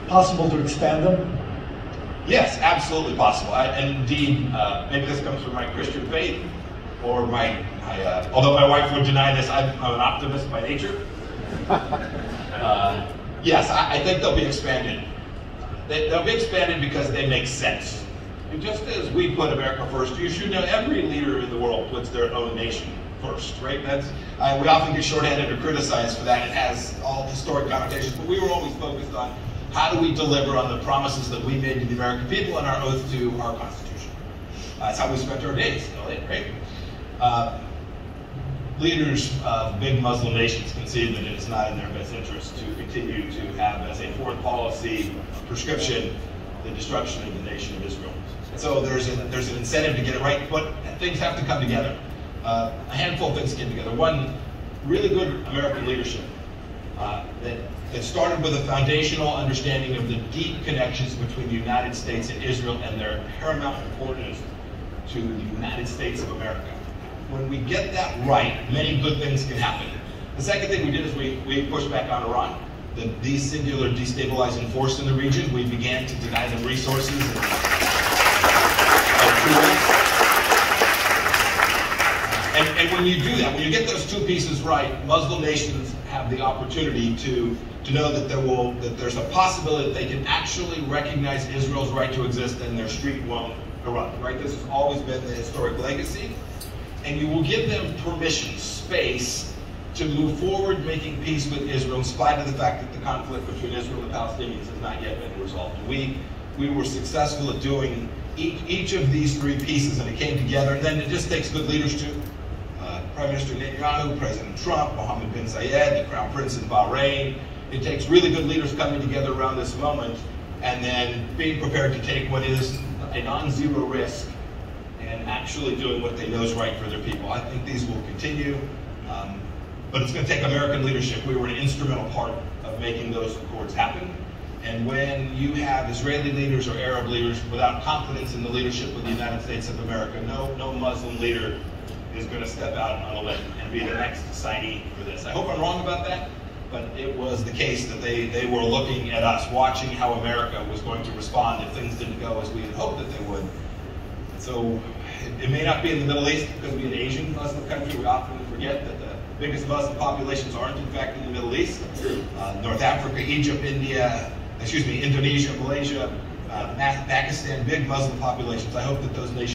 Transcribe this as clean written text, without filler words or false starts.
possible to expand them? Yes, absolutely possible. And indeed, maybe this comes from my Christian faith, or although my wife would deny this, I'm an optimist by nature. Yes, I think they'll be expanded. They'll be expanded because they make sense. And just as we put America first, you should know every leader in the world puts their own nation first, right? We often get shorthanded or criticized for that. It has all historic connotations, but we were always focused on how do we deliver on the promises that we made to the American people and our oath to our Constitution. That's how we spent our days, right? Leaders of big Muslim nations concede that it is not in their best interest to continue to have as a foreign policy prescription the destruction of the nation of Israel. And so there's an incentive to get it right, but things have to come together. A handful of things came together. One, really good American leadership that started with a foundational understanding of the deep connections between the United States and Israel and their paramount importance to the United States of America. When we get that right, many good things can happen. The second thing we did is we pushed back on Iran, the singular destabilizing force in the region. We began to deny them resources and tools. And when you do that, when you get those two pieces right, Muslim nations have the opportunity to know that there's a possibility that they can actually recognize Israel's right to exist and their street won't erupt, right? This has always been the historic legacy. And you will give them permission, space, to move forward making peace with Israel in spite of the fact that the conflict between Israel and the Palestinians has not yet been resolved. We were successful at doing each of these three pieces, and it came together. And then it just takes good leaders too. Prime Minister Netanyahu, President Trump, Mohammed bin Zayed, the Crown Prince in Bahrain. It takes really good leaders coming together around this moment and then being prepared to take what is a non-zero risk and actually doing what they know is right for their people. I think these will continue, but it's going to take American leadership. We were an instrumental part of making those accords happen. And when you have Israeli leaders or Arab leaders without confidence in the leadership of the United States of America, no Muslim leader is going to step out on a limb and be the next signee for this. I hope I'm wrong about that, but it was the case that they were looking at us, watching how America was going to respond if things didn't go as we had hoped that they would. So it may not be in the Middle East because we're an Asian Muslim country. We often forget that the biggest Muslim populations aren't in fact in the Middle East. North Africa, Egypt, Indonesia, Malaysia, Pakistan, big Muslim populations. I hope that those nations